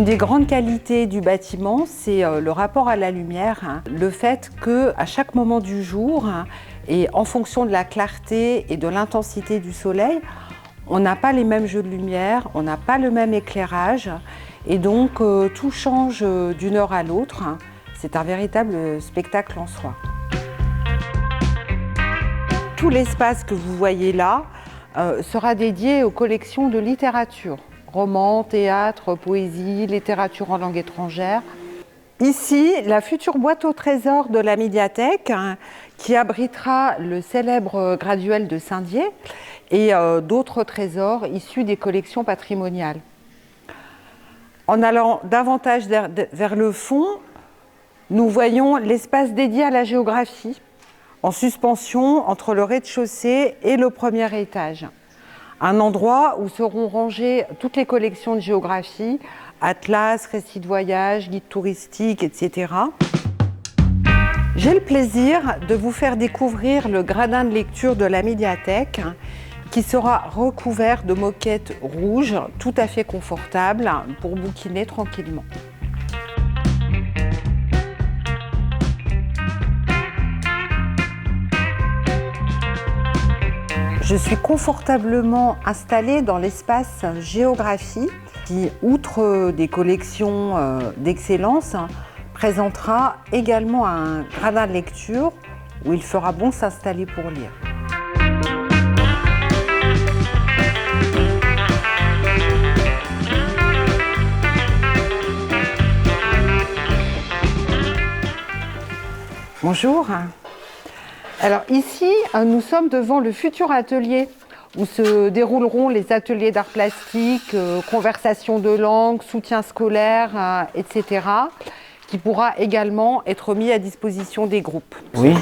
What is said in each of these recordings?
Une des grandes qualités du bâtiment, c'est le rapport à la lumière, le fait qu'à chaque moment du jour, et en fonction de la clarté et de l'intensité du soleil, on n'a pas les mêmes jeux de lumière, on n'a pas le même éclairage, et donc tout change d'une heure à l'autre. C'est un véritable spectacle en soi. Tout l'espace que vous voyez là sera dédié aux collections de littérature. Romans, théâtre, poésie, littérature en langue étrangère. Ici, la future boîte au trésor de la médiathèque qui abritera le célèbre graduel de Saint-Dié et d'autres trésors issus des collections patrimoniales. En allant davantage vers le fond, nous voyons l'espace dédié à la géographie, en suspension entre le rez-de-chaussée et le premier étage. Un endroit où seront rangées toutes les collections de géographie, atlas, récits de voyage, guides touristiques, etc. J'ai le plaisir de vous faire découvrir le gradin de lecture de la médiathèque qui sera recouvert de moquettes rouges tout à fait confortables pour bouquiner tranquillement. Je suis confortablement installée dans l'espace géographie qui, outre des collections d'excellence, présentera également un gradin de lecture où il fera bon s'installer pour lire. Bonjour. Alors ici, nous sommes devant le futur atelier où se dérouleront les ateliers d'art plastique, conversation de langue, soutien scolaire, etc., qui pourra également être mis à disposition des groupes. Oui.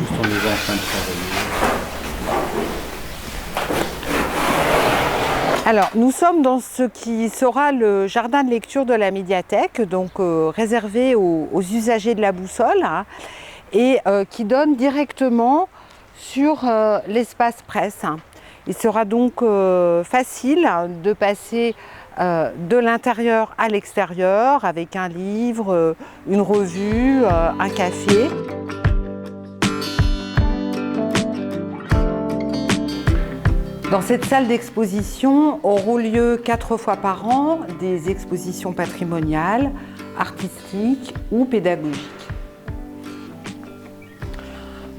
Alors, nous sommes dans ce qui sera le jardin de lecture de la médiathèque, donc réservé aux usagers de la boussole, et qui donne directement sur l'espace presse. Il sera donc facile de passer de l'intérieur à l'extérieur avec un livre, une revue, un café. Dans cette salle d'exposition auront lieu 4 fois par an des expositions patrimoniales, artistiques ou pédagogiques.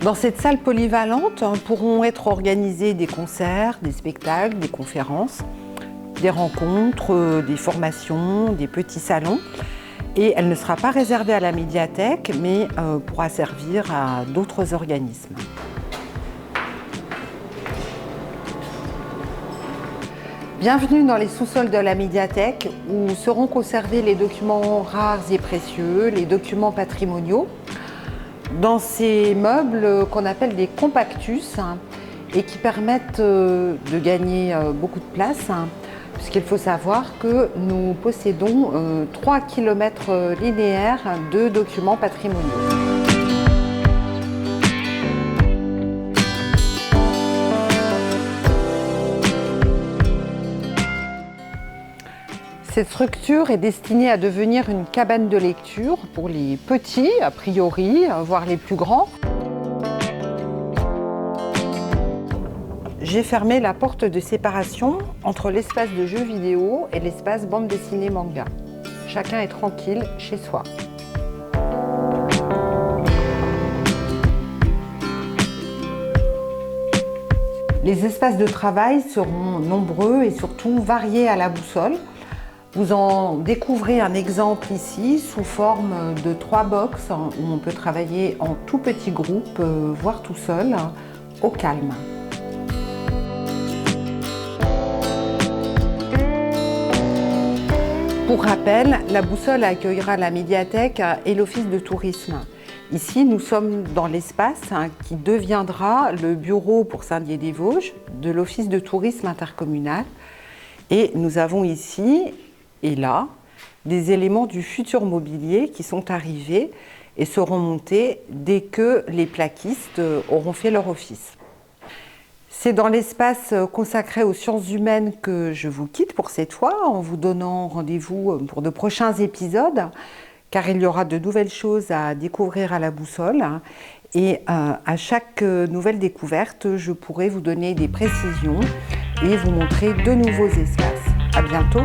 Dans cette salle polyvalente pourront être organisés des concerts, des spectacles, des conférences, des rencontres, des formations, des petits salons. Et elle ne sera pas réservée à la médiathèque, mais pourra servir à d'autres organismes. Bienvenue dans les sous-sols de la médiathèque où seront conservés les documents rares et précieux, les documents patrimoniaux, dans ces meubles qu'on appelle des compactus et qui permettent de gagner beaucoup de place, puisqu'il faut savoir que nous possédons 3 km linéaires de documents patrimoniaux. Cette structure est destinée à devenir une cabane de lecture pour les petits, a priori, voire les plus grands. J'ai fermé la porte de séparation entre l'espace de jeux vidéo et l'espace bande dessinée manga. Chacun est tranquille chez soi. Les espaces de travail seront nombreux et surtout variés à la boussole. Vous en découvrez un exemple ici sous forme de 3 box où on peut travailler en tout petit groupe, voire tout seul, au calme. Pour rappel, la boussole accueillera la médiathèque et l'office de tourisme. Ici, nous sommes dans l'espace qui deviendra le bureau pour Saint-Dié-des-Vosges de l'office de tourisme intercommunal. Et nous avons ici et là des éléments du futur mobilier qui sont arrivés et seront montés dès que les plaquistes auront fait leur office. C'est dans l'espace consacré aux sciences humaines que je vous quitte pour cette fois, en vous donnant rendez-vous pour de prochains épisodes, car il y aura de nouvelles choses à découvrir à la boussole. Et à chaque nouvelle découverte, je pourrai vous donner des précisions et vous montrer de nouveaux espaces. À bientôt!